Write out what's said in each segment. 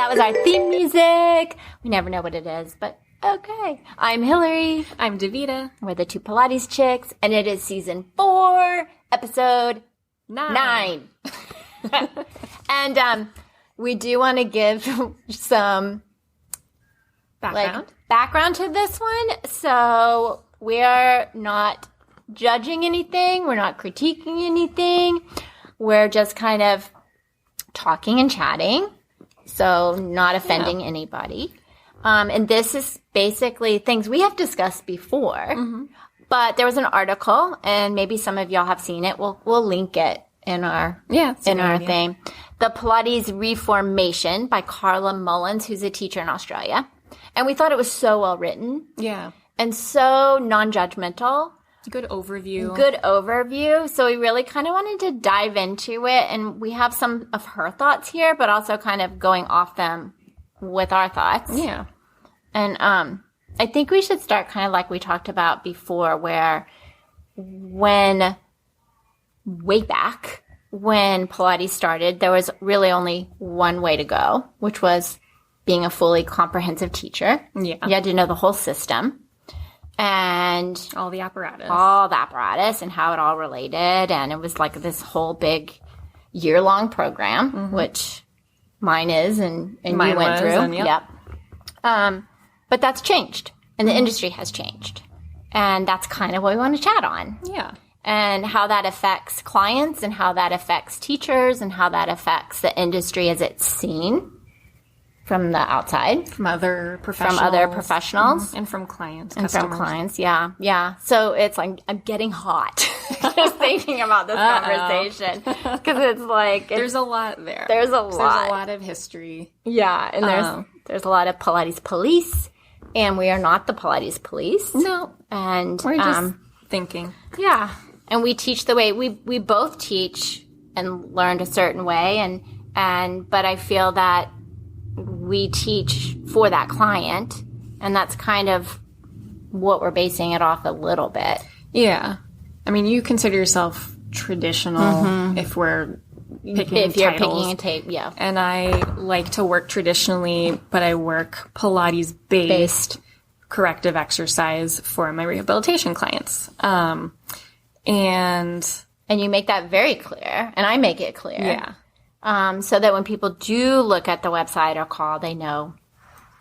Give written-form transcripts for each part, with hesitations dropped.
that was our theme music. We never know what it is, but okay. I'm Hillary. I'm Davita. We're the two Pilates chicks, and it is season 4, episode 9. And we do want to give some background to this one. So we are not judging anything. We're not critiquing anything. We're just kind of talking and chatting. So not offending anybody. And this is basically things we have discussed before. But there was an article, and maybe some of y'all have seen it. We'll link it in our thing. The Pilates Reformation by Carla Mullins, who's a teacher in Australia. And we thought it was so well written. Yeah. And so non-judgmental. Good overview. So we really kind of wanted to dive into it. And we have some of her thoughts here, but also kind of going off them with our thoughts. Yeah. And I think we should start kind of like we talked about before, where way back when Pilates started, there was really only one way to go, which was being a fully comprehensive teacher. Yeah. You had to know the whole system. And all the apparatus and how it all related. And it was like this whole big year-long program, which mine is, and mine you went through. Yep. But that's changed, and the industry has changed. And that's kind of what we want to chat on. Yeah. And how that affects clients, and how that affects teachers, and how that affects the industry as it's seen from the outside. From other professionals. And from clients. Yeah. So it's like, I'm getting hot just thinking about this conversation. Because it's like... There's a lot there. There's a lot. There's a lot of history. Yeah, and there's a lot of Pilates police, and we are not the Pilates police. No. And we're just thinking. Yeah. And we teach the way... We both teach and learned a certain way, but I feel that we teach for that client, and that's kind of what we're basing it off a little bit. Yeah. I mean, you consider yourself traditional if we're picking you're picking a tape, yeah. And I like to work traditionally, but I work Pilates-based corrective exercise for my rehabilitation clients. And you make that very clear, and I make it clear. Yeah. So that when people do look at the website or call, they know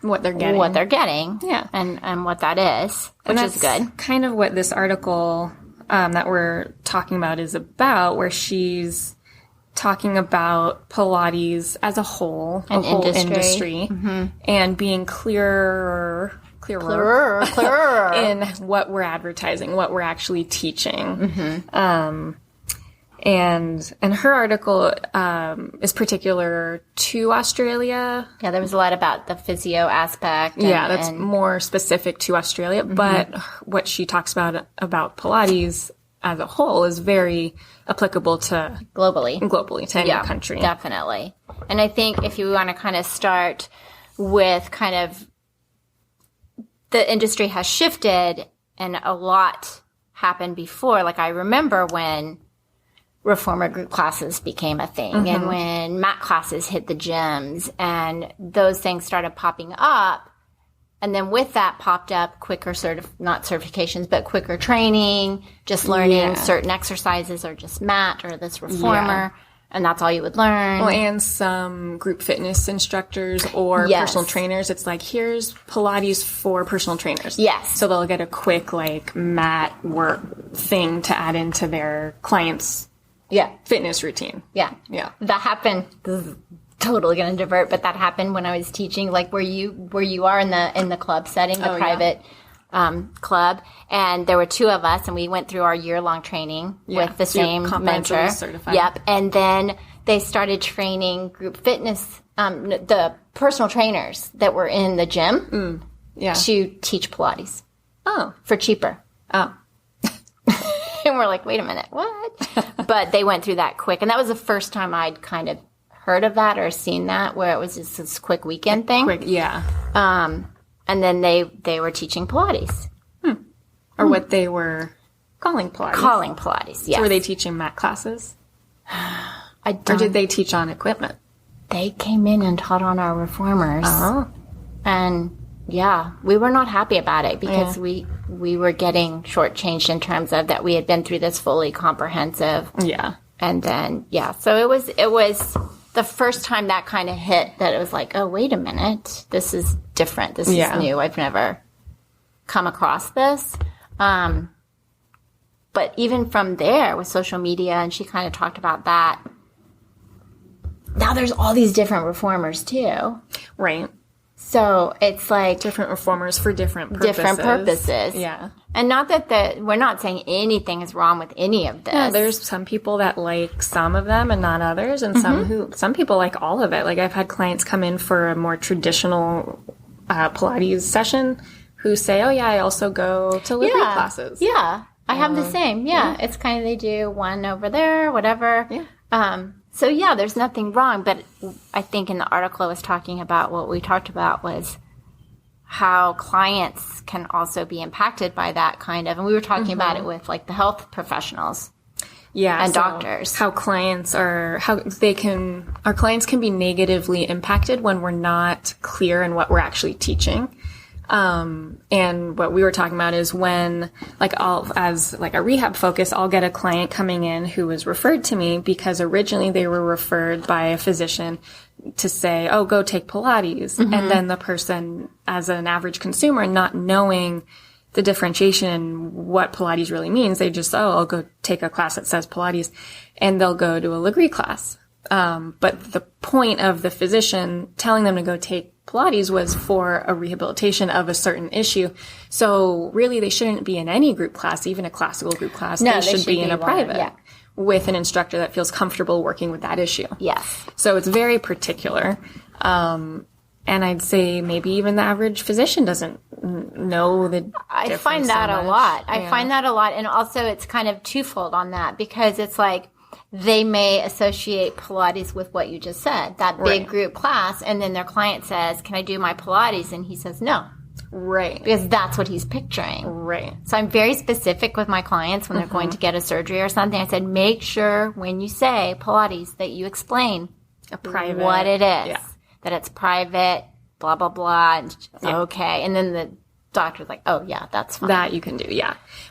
what they're getting. Yeah. And what that is, which is good. Kind of what this article that we're talking about is about, where she's talking about Pilates as a whole, whole industry, and being clearer in what we're advertising, what we're actually teaching. And her article is particular to Australia. Yeah, there was a lot about the physio aspect. That's more specific to Australia. But what she talks about Pilates as a whole is very applicable to globally to any country. Definitely. And I think if you want to kind of start with kind of the industry has shifted, and a lot happened before. Like I remember when reformer group classes became a thing, and when mat classes hit the gyms, and those things started popping up, and then with that popped up quicker not certifications, but quicker training, just learning certain exercises, or just mat, or this reformer, and that's all you would learn. Well, and some group fitness instructors or personal trainers, it's like, here's Pilates for personal trainers. Yes. So they'll get a quick mat work thing to add into their clients' fitness routine. Yeah. That happened. This is totally going to divert, but that happened when I was teaching, like where you are in the club setting, the private club, and there were 2 of us, and we went through our year-long training with the same mentor. Certified. Yep. And then they started training group fitness, the personal trainers that were in the gym to teach Pilates. Oh. For cheaper. Oh. And we're like, wait a minute, what? But they went through that quick. And that was the first time I'd kind of heard of that or seen that, where it was just this quick weekend thing. And then they were teaching Pilates. Or what they were calling Pilates. Yes. So were they teaching mat classes? Or did they teach on equipment? they came in and taught on our reformers. Oh. And yeah, we were not happy about it because we were getting shortchanged in terms of that we had been through this fully comprehensive. Yeah. And then, so it was the first time that kind of hit that it was like, oh, wait a minute. This is different. This is new. I've never come across this. But even from there with social media, and she kind of talked about that, now there's all these different reformers too. Right. So it's like different reformers for different purposes. Yeah. And not that we're not saying anything is wrong with any of this. Yeah, there's some people that like some of them and not others, and some people like all of it. Like I've had clients come in for a more traditional Pilates session who say, oh yeah, I also go to Liberty classes. Yeah. I have the same. Yeah. It's kind of, they do one over there, whatever. Yeah. So yeah, there's nothing wrong. But I think in the article I was talking about, what we talked about was how clients can also be impacted by that kind of, and we were talking about it with like the health professionals. Yeah. And doctors. Our clients can be negatively impacted when we're not clear in what we're actually teaching. And what we were talking about is when, as a rehab focus, I'll get a client coming in who was referred to me because originally they were referred by a physician to say, oh, go take Pilates. And then the person, as an average consumer, not knowing the differentiation in what Pilates really means, they just, I'll go take a class that says Pilates, and they'll go to a Legree class. But the point of the physician telling them to go take Pilates was for a rehabilitation of a certain issue. So really they shouldn't be in any group class, even a classical group class. No, they should be in a private with an instructor that feels comfortable working with that issue. Yes. So it's very particular. And I'd say maybe even the average physician doesn't know the difference. I find that a lot. I find that a lot. And also it's kind of twofold on that, because it's like, they may associate Pilates with what you just said, that big group class, and then their client says, can I do my Pilates? And he says no. Right. Because that's what he's picturing. Right. So I'm very specific with my clients when they're going to get a surgery or something. I said, make sure when you say Pilates that you explain what it is, that it's private, blah, blah, blah, and okay. And then the doctor's like, oh, yeah, that's fine. That you can do,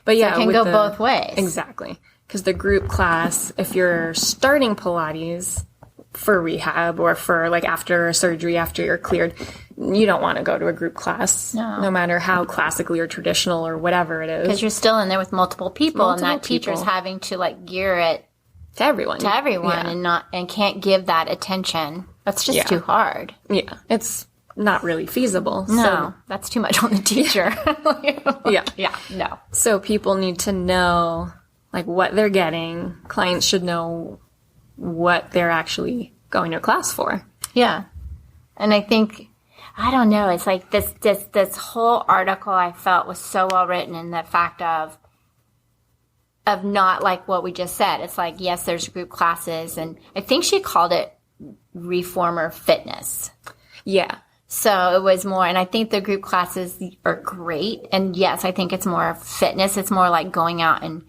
But yeah, so it can go both ways. Exactly. Because the group class, if you're starting Pilates for rehab or for after surgery, after you're cleared, you don't want to go to a group class, no matter how classically or traditional or whatever it is. Because you're still in there with multiple people, and that teacher's having to gear it to everyone, and can't give that attention. That's just too hard. Yeah, it's not really feasible. No, so, that's too much on the teacher. No. So people need to know what they're getting. Clients should know what they're actually going to class for. Yeah. And I think, I don't know, it's like this whole article I felt was so well written in the fact of not like what we just said. It's like, yes, there's group classes, and I think she called it reformer fitness. Yeah. So it was more, and I think the group classes are great. And yes, I think it's more fitness. It's more like going out and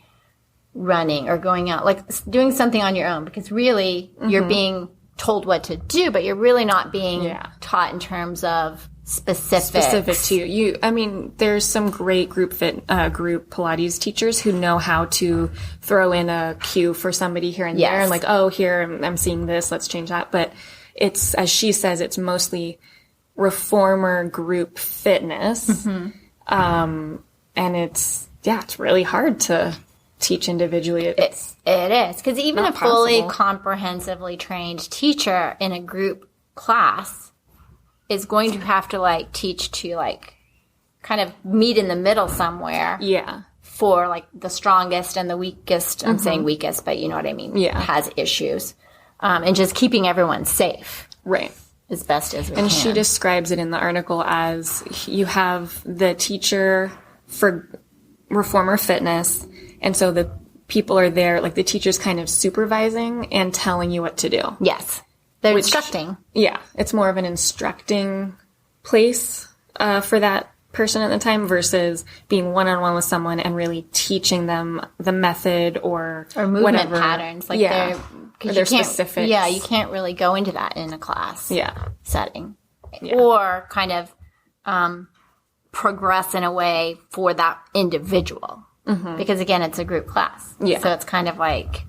running or going out, doing something on your own, because really you're being told what to do, but you're really not being taught in terms of specific to you. I mean, there's some great group Pilates teachers who know how to throw in a cue for somebody here and there, and here I'm seeing this, let's change that. But it's, as she says, it's mostly reformer group fitness. And it's really hard to teach individually. It is, because even a fully comprehensively trained teacher in a group class is going to have to teach to kind of meet in the middle somewhere. For the strongest and the weakest. I'm saying weakest, but you know what I mean. Has issues, and just keeping everyone safe. Right. As best as we can. And she describes it in the article as you have the teacher for reformer fitness. And so the people are there, the teacher's kind of supervising and telling you what to do. Yes. They're instructing. Yeah. It's more of an instructing place for that person at the time versus being one-on-one with someone and really teaching them the method or movement whatever. Patterns. They're Because their specifics. Yeah, you can't really go into that in a class setting. Yeah. Or kind of progress in a way for that individual. Mm-hmm. Because, again, it's a group class. Yeah. So it's kind of like...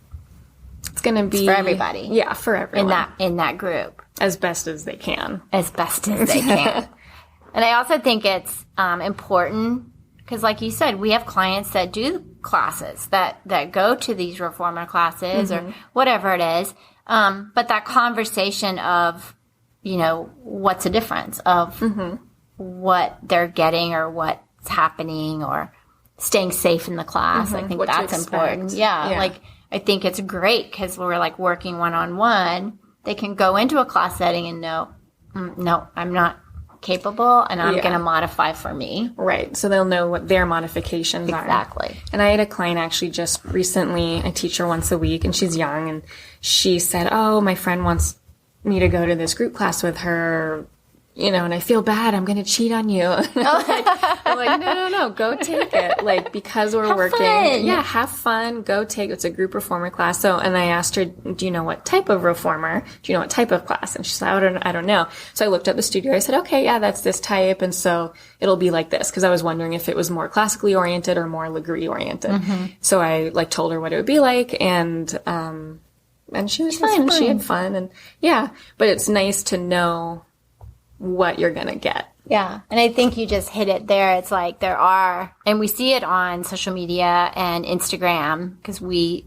It's going to be... for everybody. Yeah, for everyone. In that group. As best as they can. As best as they can. And I also think it's important... because like you said, we have clients that do classes, that go to these reformer classes or whatever it is. But that conversation of, what's the difference of what they're getting or what's happening or staying safe in the class. I think that's important. Yeah. Like, I think it's great because we're like working one-on-one. They can go into a class setting and know, no, I'm not capable and I'm going to modify for me. Right. So they'll know what their modifications are. Exactly. And I had a client actually just recently, I teach her once a week and she's young and she said, oh, my friend wants me to go to this group class with her, and I feel bad. I'm going to cheat on you. I'm like, no, go take it. Like, because we're working. Fun. Yeah, have fun. Go take it. It's a group reformer class. So, and I asked her, do you know what type of reformer? Do you know what type of class? And she said, I don't know. So I looked up the studio. I said, okay, yeah, that's this type. And so it'll be like this. Cause I was wondering if it was more classically oriented or more Legree oriented. Mm-hmm. So I told her what it would be like. And she was fun. She had fun. And yeah, but it's nice to know what you're going to get. Yeah. And I think you just hit it there. It's like there are, and we see it on social media and Instagram because we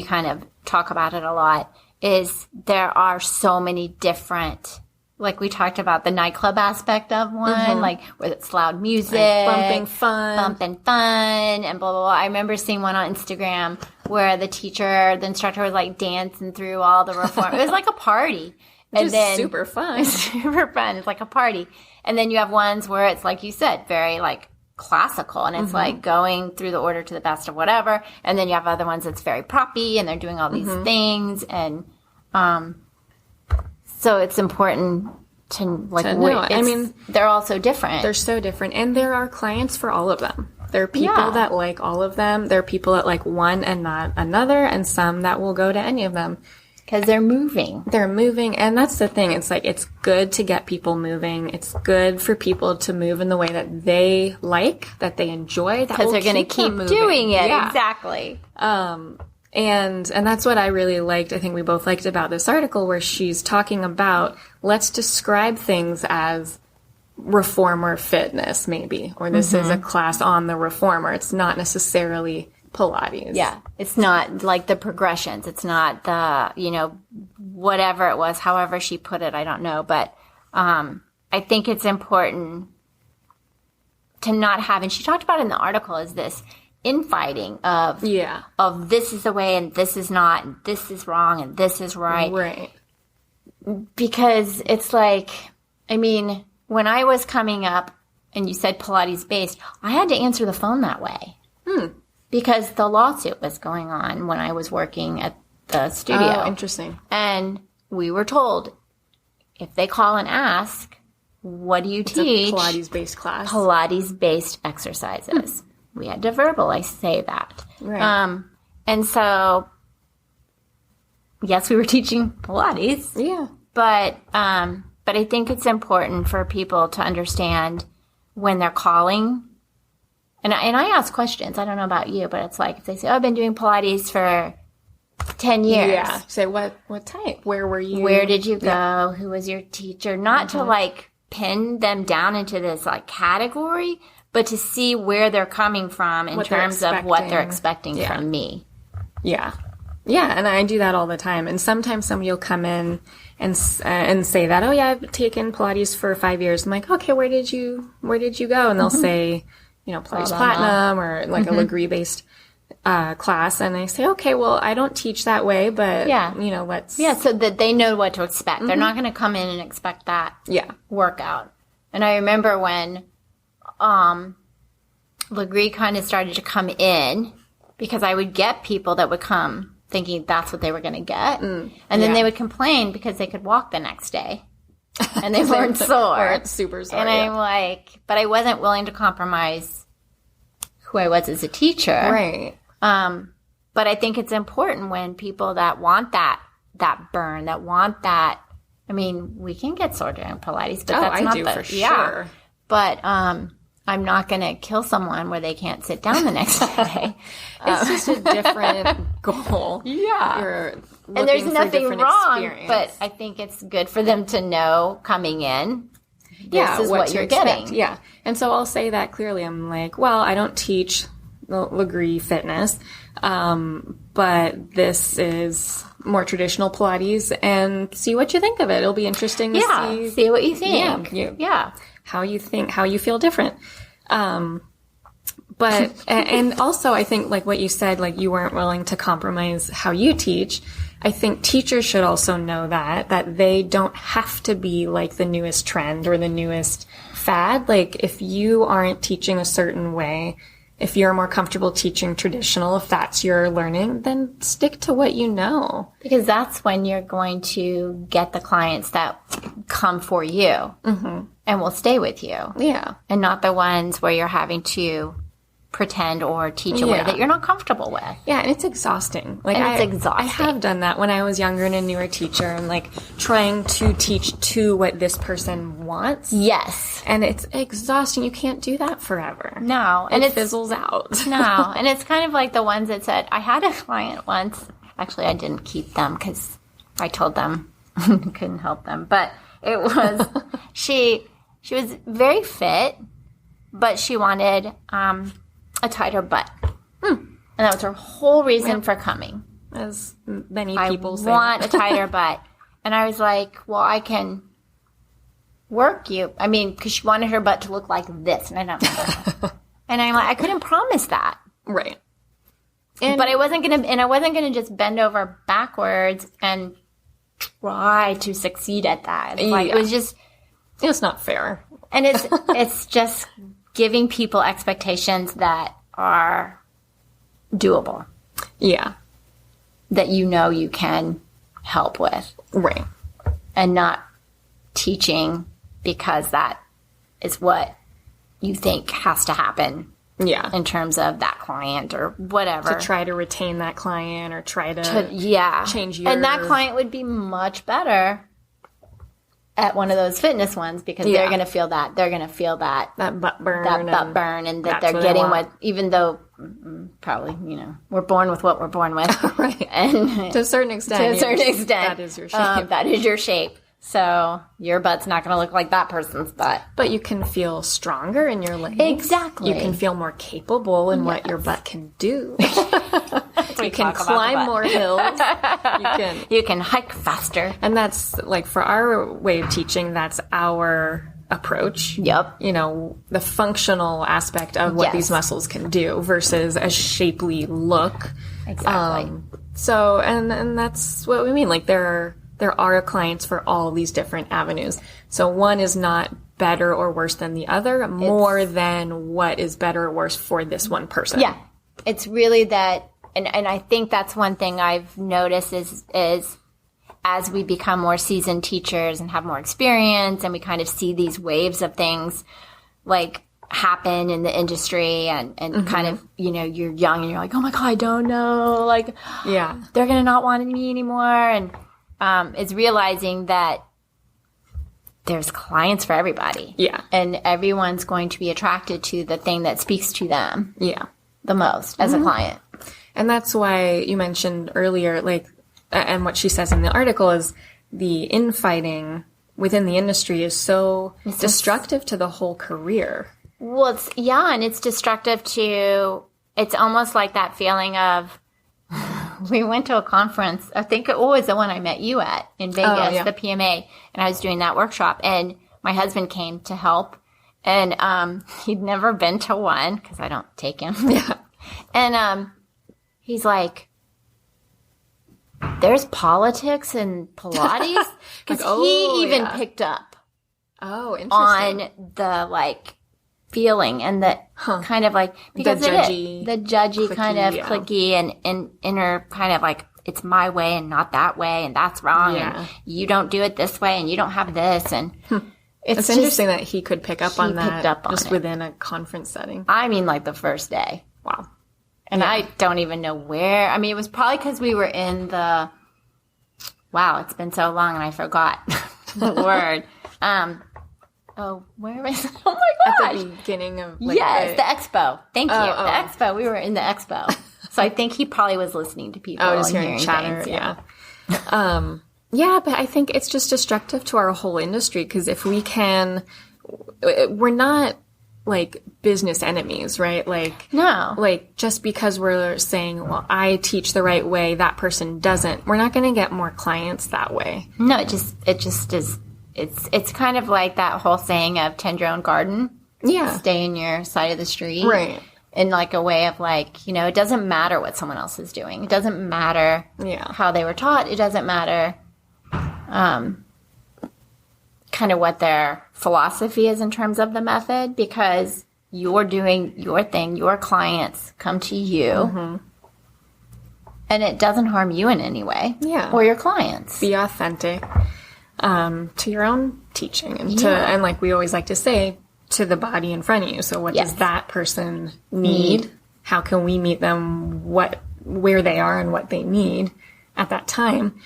kind of talk about it a lot, is there are so many different, like we talked about the nightclub aspect of one, like where it's loud music. Like bumping fun, and blah, blah, blah. I remember seeing one on Instagram where the instructor was like dancing through all the reform. It was like a party. And then super fun. It's super fun. It's like a party. And then you have ones where it's, like you said, very like classical and it's like going through the order to the best of whatever. And then you have other ones that's very proppy and they're doing all these things. And so it's important to know. They're all so different. They're so different. And there are clients for all of them. There are people that like all of them. There are people that like one and not another, and some that will go to any of them. Because they're moving. And that's the thing. It's like, it's good to get people moving. It's good for people to move in the way that they like, that they enjoy. Because they're going to keep doing it. Yeah. Exactly. And that's what I really liked. I think we both liked about this article where she's talking about, let's describe things as reformer fitness, maybe. Or this is a class on the reformer. It's not necessarily Pilates. Yeah. It's not like the progressions. It's not the, whatever it was, however she put it, I don't know. But I think it's important to not have, and she talked about in the article, is this infighting of this is the way and this is not, and this is wrong and this is right. Right. Because it's like, when I was coming up and you said Pilates based, I had to answer the phone that way. Because the lawsuit was going on when I was working at the studio. Oh, interesting. And we were told, if they call and ask, what do you teach? A Pilates-based class. Pilates-based exercises. We had to say that. Right. And so, yes, we were teaching Pilates. Yeah. But I think it's important for people to understand when they're calling. And I ask questions. I don't know about you, but it's like if they say, I've been doing Pilates for 10 years. Yeah. Say, what type? Where were you? Where did you go? Yeah. Who was your teacher? Not to pin them down into this category, but to see where they're coming from in terms of what they're expecting from me. Yeah. Yeah. And I do that all the time. And sometimes somebody will come in and say that, oh yeah, I've taken Pilates for 5 years. I'm like, okay, where did you go? And they'll say, Pilates Platinum or a Legree-based class. And I say, okay, well, I don't teach that way, but, let's... Yeah, so that they know what to expect. They're not going to come in and expect that workout. And I remember when Legree kind of started to come in, because I would get people that would come thinking that's what they were going to get. And then they would complain because they could walk the next day. And they weren't sore. Weren't super sore. And I'm like, but I wasn't willing to compromise who I was as a teacher. Right. But I think it's important when people that want that that burn, that want that. I mean, we can get sore during Pilates, but that's not for sure. But I'm not going to kill someone where they can't sit down the next day. It's just a different goal. Yeah. You're And there's nothing wrong, experience. but I think it's good for them to know coming in, this is what you're expect. getting. Yeah. And so I'll say that clearly. I'm like, well, I don't teach Legree fitness, but this is more traditional Pilates, and see what you think of it. It'll be interesting to see what you think. How you think, how you feel different. But, and also I think like what you said, like you weren't willing to compromise how you teach. I think teachers should also know that they don't have to be like the newest trend or the newest fad. Like if you aren't teaching a certain way, if you're more comfortable teaching traditional, if that's your learning, then stick to what you know. Because that's when you're going to get the clients that come for you and will stay with you. Yeah. And not the ones where you're having to pretend or teach a way that you're not comfortable with. Yeah, and it's exhausting. Like it's exhausting. I have done that when I was younger and a newer teacher and like trying to teach to what this person wants. Yes. And it's exhausting. You can't do that forever. No. And it fizzles out. No. And it's kind of like the ones that said, I had a client once. Actually, I didn't keep them because I told them I couldn't help them. But it was, she was very fit, but she wanted, a tighter butt. And that was her whole reason for coming. As many people say. I want a tighter butt. And I was like, well, I can work you. I mean, because she wanted her butt to look like this. And I don't remember. And I'm like, I couldn't promise that. Right. But I wasn't going to just bend over backwards and try to succeed at that. Like, it was just. It's not fair. And it's just giving people expectations that are doable. Yeah. That you can help with. Right. And not teaching because that is what you think has to happen. Yeah. In terms of that client or whatever. To try to retain that client or try to change your... And that client would be much better at one of those fitness ones because they're going to feel that. They're going to feel that butt burn. And that they're getting what, even though probably, we're born with what we're born with. Right. And to a certain extent. That is your shape. That is your shape. So your butt's not going to look like that person's butt. But you can feel stronger in your legs. Exactly. You can feel more capable in what your butt can do. You can climb more hills. You can hike faster. And that's like for our way of teaching, that's our approach. Yep. The functional aspect of what these muscles can do versus a shapely look. Exactly. So, and that's what we mean. Like there are clients for all these different avenues. So one is not better or worse than the other, more than what is better or worse for this one person. Yeah. It's really that, and I think that's one thing I've noticed is as we become more seasoned teachers and have more experience and we kind of see these waves of things like happen in the industry and kind of, you're young and you're like, oh my God, I don't know. Like, they're going to not want me anymore. And, is realizing that there's clients for everybody. Yeah. And everyone's going to be attracted to the thing that speaks to them. Yeah. The most as a client. And that's why you mentioned earlier, like, and what she says in the article is the infighting within the industry is so destructive to the whole career. Well, and it's destructive to, it's almost like that feeling of, we went to a conference, I think it was the one I met you at in Vegas, the PMA, and I was doing that workshop, and my husband came to help, and he'd never been to one, because I don't take him. And he's like, there's politics in Pilates? Because he even picked up on the, feeling and the kind of because the judgy kind of clicky and inner kind of it's my way and not that way and that's wrong and you don't do it this way and you don't have this and it's interesting that he could pick up on that just within a conference setting. I mean, the first day. Wow. And I don't even know where. I mean, it was probably because we were in the wow, it's been so long and I forgot the word. Where was it? Oh my gosh. At the beginning of yes, the expo. Thank you. The expo. We were in the expo. So I think he probably was listening to people just and hearing chatter. Things, yeah. Yeah, but I think it's just destructive to our whole industry because if we can, we're not like business enemies, right? Like, no. Like, just because we're saying, well, I teach the right way, that person doesn't, we're not going to get more clients that way. No, it just is. It's kind of like that whole saying of tend your own garden. Yeah. Stay in your side of the street. Right. In like a way of like, it doesn't matter what someone else is doing. It doesn't matter how they were taught. It doesn't matter kind of what their philosophy is in terms of the method because you're doing your thing. Your clients come to you. And it doesn't harm you in any way. Yeah. Or your clients. Be authentic to your own teaching. And and like we always like to say, to the body in front of you. So what does that person need? How can we meet them where they are and what they need at that time?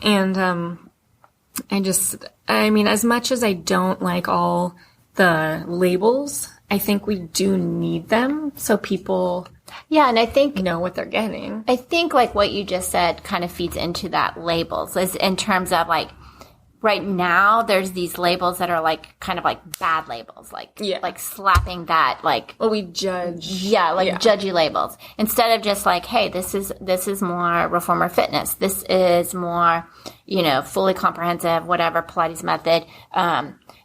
And I mean, as much as I don't like all the labels, I think we do need them so people and I think know what they're getting. I think like what you just said kind of feeds into that labels is in terms of like right now there's these labels that are like kind of like bad labels, like like slapping that like we judge. Judgy labels. Instead of just like, hey, this is more reformer fitness. This is more, fully comprehensive, whatever Pilates method.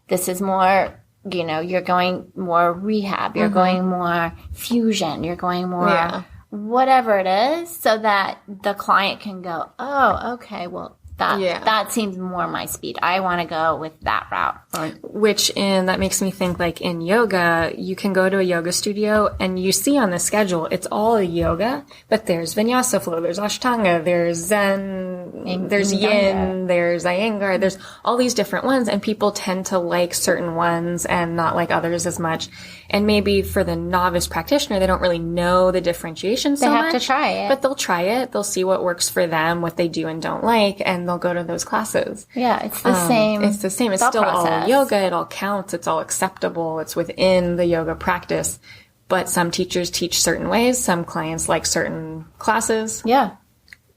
This is more, you're going more rehab, you're going more fusion, you're going more whatever it is, so that the client can go, oh, okay, well, that seems more my speed. I want to go with that route. That makes me think like in yoga, you can go to a yoga studio and you see on the schedule, it's all yoga, but there's vinyasa flow, there's ashtanga, there's zen, there's yin, there's iyengar, there's all these different ones and people tend to like certain ones and not like others as much. And maybe for the novice practitioner, they don't really know the differentiation so much. They have to try it. But they'll try it. They'll see what works for them, what they do and don't like, and they'll go to those classes. Yeah, it's the same. It's the same. It's still all yoga. It all counts. It's all acceptable. It's within the yoga practice. But some teachers teach certain ways. Some clients like certain classes. Yeah.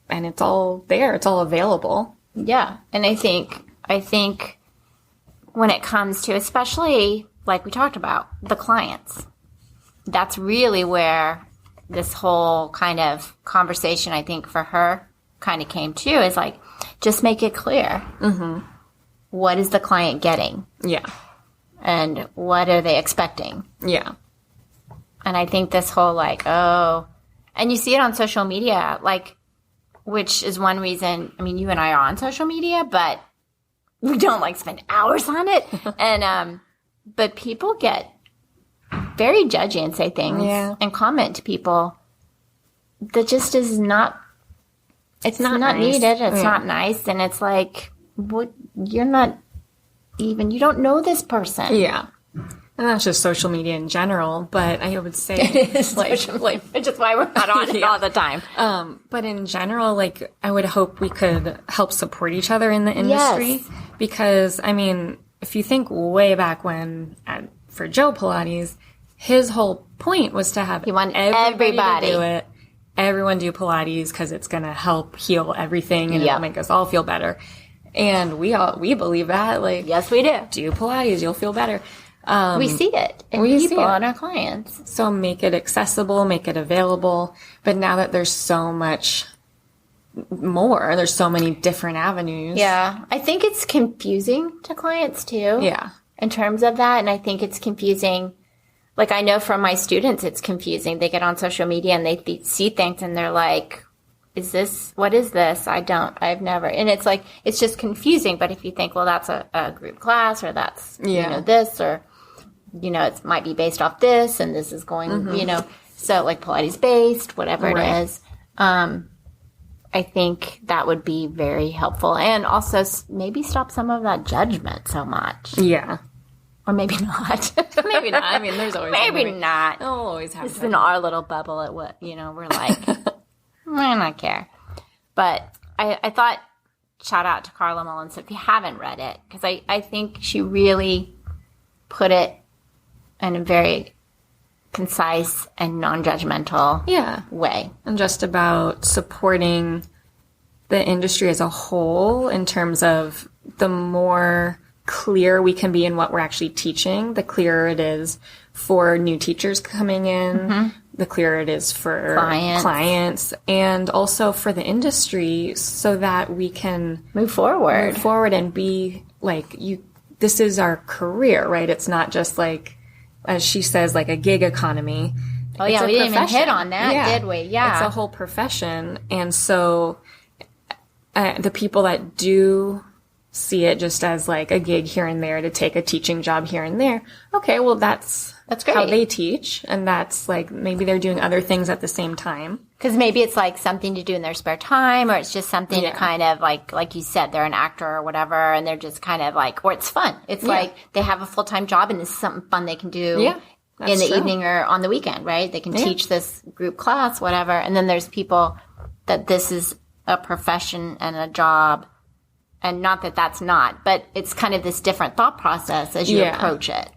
And it's all there. It's all available. Yeah. And I think when it comes to, especially like we talked about, the clients, that's really where this whole kind of conversation, I think, for her kind of came to, is like, just make it clear. What is the client getting? Yeah. And what are they expecting? Yeah. And I think this whole like, and you see it on social media, like, which is one reason, I mean, you and I are on social media, but we don't like spend hours on it. And, but people get very judgy and say things and comment to people that just is not, it's not nice. Needed. It's not nice. And it's like, what? You're not even, you don't know this person. Yeah. And that's just social media in general, but I would say it is which is why we're not on it all the time. But in general, like, I would hope we could help support each other in the industry because, I mean, if you think way back when for Joe Pilates, his whole point was to have everybody do it. Everyone do Pilates because it's going to help heal everything and it'll make us all feel better. And we believe that. Like, yes, we do. Do Pilates, you'll feel better. We see it in people and our clients. So make it accessible, make it available. But now that there's so much more, there's so many different avenues. Yeah. I think it's confusing to clients too. Yeah. In terms of that. And I think it's confusing. Like, I know from my students, it's confusing. They get on social media and they see things and they're like, what is this? I've never. And it's like, it's just confusing. But if you think, well, that's a group class or that's, this or, it might be based off this and this is going, so like Pilates based, whatever it is. I think that would be very helpful. And also maybe stop some of that judgment so much. Yeah. Or maybe not. Maybe not. I mean, there's always maybe not. They'll always have. This is in our little bubble at what we're like. I don't care. But I thought shout out to Carla Mullins if you haven't read it, because I think she really put it in a very concise and non-judgmental way. And just about supporting the industry as a whole in terms of the more clear we can be in what we're actually teaching, the clearer it is for new teachers coming in, the clearer it is for clients, and also for the industry, so that we can move forward and be like, this is our career, right? It's not just like, as she says, like a gig economy. Oh, yeah, we didn't even hit on that, did we? Yeah. It's a whole profession. And so the people that do see it just as like a gig here and there to take a teaching job here and there, okay, well, that's great. How they teach. And that's like, maybe they're doing other things at the same time. Because maybe it's like something to do in their spare time, or it's just something to kind of like you said, they're an actor or whatever, and they're just kind of like, or it's fun. It's like they have a full-time job and this is something fun they can do in the evening or on the weekend, right? They can teach this group class, whatever. And then there's people that this is a profession and a job, and not that that's not, but it's kind of this different thought process as you approach it.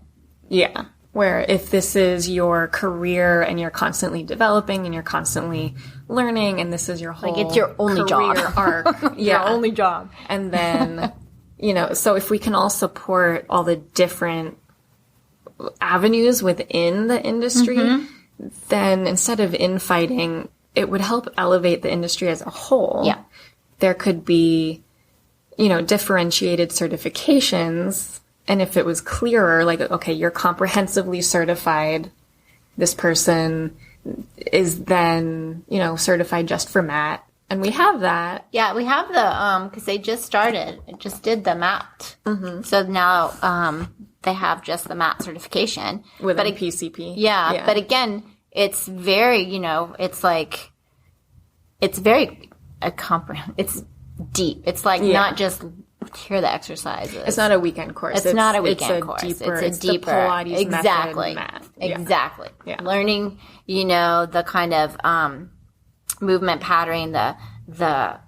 Yeah. Where if this is your career and you're constantly developing and you're constantly learning and this is your whole it's your only career job. arc. Your only job. And then, so if we can all support all the different avenues within the industry, then instead of infighting, it would help elevate the industry as a whole. Yeah. There could be, differentiated certifications. And if it was clearer, like, okay, you're comprehensively certified, this person is then, certified just for mat. And we have that. Yeah, we have the, because they just did the mat. So now they have just the mat certification. With a PCP. Yeah, but again, it's very, it's like, it's very, it's deep. It's like not just here are the exercises. It's not a weekend course. It's not a weekend course. It's a deeper the Pilates exactly. method math. Exactly. Yeah. Learning, the kind of movement patterning, the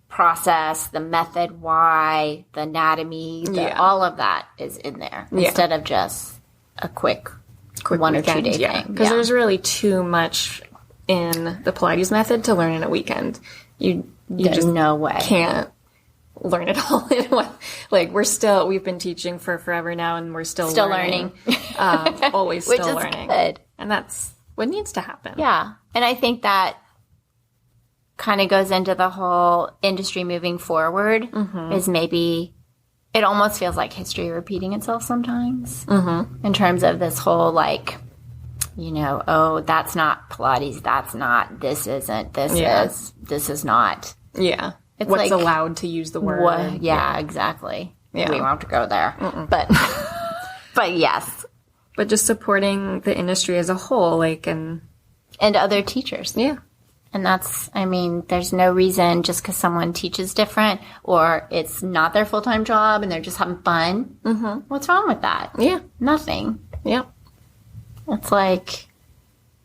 process, the method, why, the anatomy, all of that is in there instead of just a quick 1 or 2 day thing. Because there's really too much in the Pilates method to learn in a weekend. You just no way can't learn it all in one. Like we've been teaching for forever now, and we're still learning. Always Which still is learning. Good. And that's what needs to happen. Yeah. And I think that kind of goes into the whole industry moving forward is maybe it almost feels like history repeating itself sometimes in terms of this whole like, that's not Pilates, that's not, this isn't, this is not. Yeah. It's what's like, allowed to use the word. Exactly. Yeah. We won't have to go there. But yes. But just supporting the industry as a whole, and other teachers. Yeah. And there's no reason just because someone teaches different or it's not their full-time job and they're just having fun. What's wrong with that? Yeah. Nothing. Yeah. It's like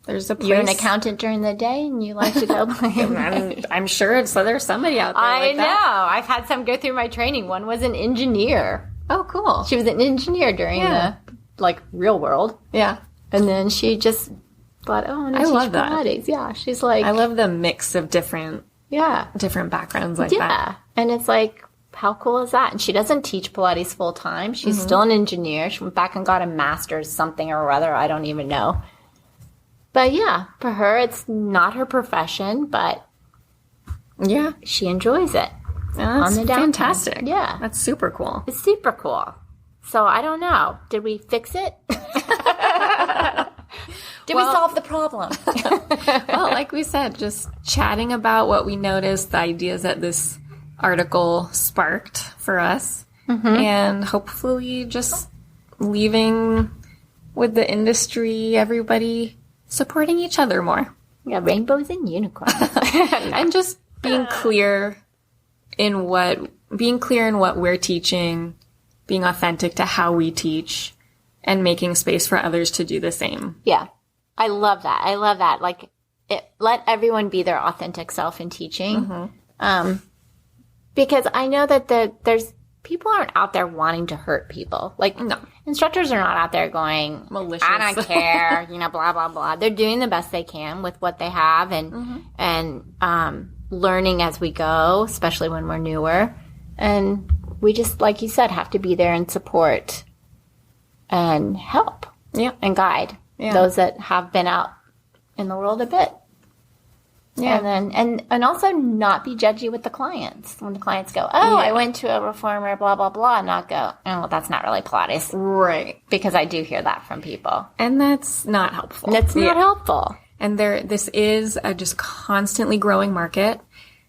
there's a place. You're an accountant during the day and you like to go play. I'm sure there's somebody out there like that. I know. I've had some go through my training. One was an engineer. Oh, cool. She was an engineer during the real world. Yeah. And then she just thought, I love Pilates. Yeah. She's like, I love the mix of different backgrounds like that. Yeah. And it's like, how cool is that? And she doesn't teach Pilates full time. She's still an engineer. She went back and got a master's something or other. I don't even know. But yeah, for her, it's not her profession, but she enjoys it. That's on the fantastic. Yeah. That's super cool. It's super cool. So I don't know. Did we fix it? Did we solve the problem? Well, like we said, just chatting about what we noticed, the ideas that this article sparked for us, and hopefully just leaving with the industry, everybody supporting each other more. Yeah, rainbows and unicorns. And just being clear in what we're teaching, being authentic to how we teach, and making space for others to do the same. Yeah. I love that. Like, let everyone be their authentic self in teaching. Because I know that there's people aren't out there wanting to hurt people. Like, no. Instructors are not out there going, malicious. I don't care, blah, blah, blah. They're doing the best they can with what they have and learning as we go, especially when we're newer. And we just, like you said, have to be there and support and help and guide those that have been out in the world a bit. Yeah. And then, and also not be judgy with the clients. When the clients go, I went to a reformer, blah, blah, blah, and not go, well, that's not really Pilates. Right. Because I do hear that from people. And that's not helpful. That's not helpful. And this is a just constantly growing market,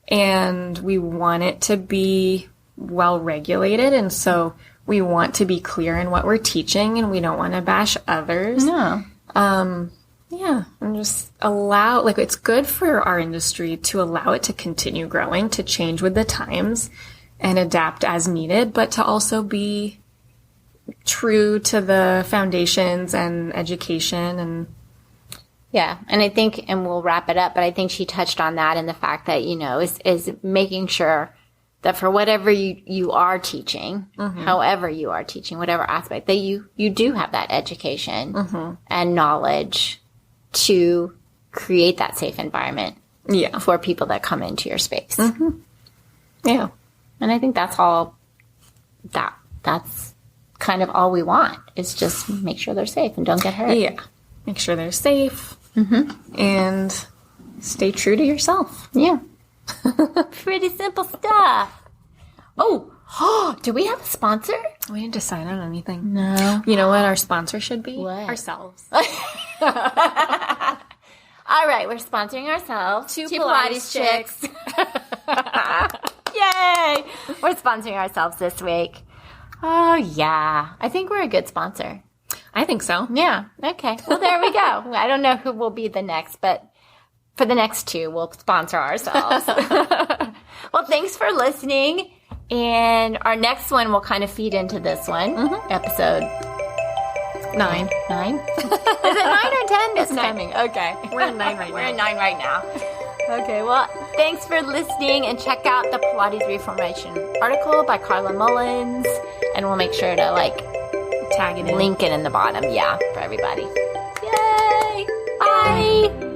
and we want it to be well regulated. And so we want to be clear in what we're teaching, and we don't want to bash others. No. And just allow, it's good for our industry to allow it to continue growing, to change with the times and adapt as needed, but to also be true to the foundations and education and. Yeah. And I think, and we'll wrap it up, but I think she touched on that and the fact that, is making sure that for whatever you are teaching, however you are teaching, whatever aspect, that you do have that education and knowledge to create that safe environment for people that come into your space. Yeah. And I think that's all that's kind of all we want is just make sure they're safe and don't get hurt. Yeah. Make sure they're safe and stay true to yourself. Yeah. Pretty simple stuff. Oh, do we have a sponsor? We didn't decide on anything. No. You know what our sponsor should be? What? Ourselves. All right, we're sponsoring ourselves. Two Pilates chicks. Yay! We're sponsoring ourselves this week. Oh, yeah. I think we're a good sponsor. I think so. Yeah. Okay. Well, there we go. I don't know who will be the next, but for the next two, we'll sponsor ourselves. Well, thanks for listening. And our next one will kind of feed into this one. Episode 9. Is it 9 or 10? It's coming. Okay. We're in 9 right now. We're in 9 right now. Okay. Well, thanks for listening. And check out the Pilates Reformation article by Carla Mullins. And we'll make sure to tag it in. Link it in the bottom. Yeah. For everybody. Yay. Bye.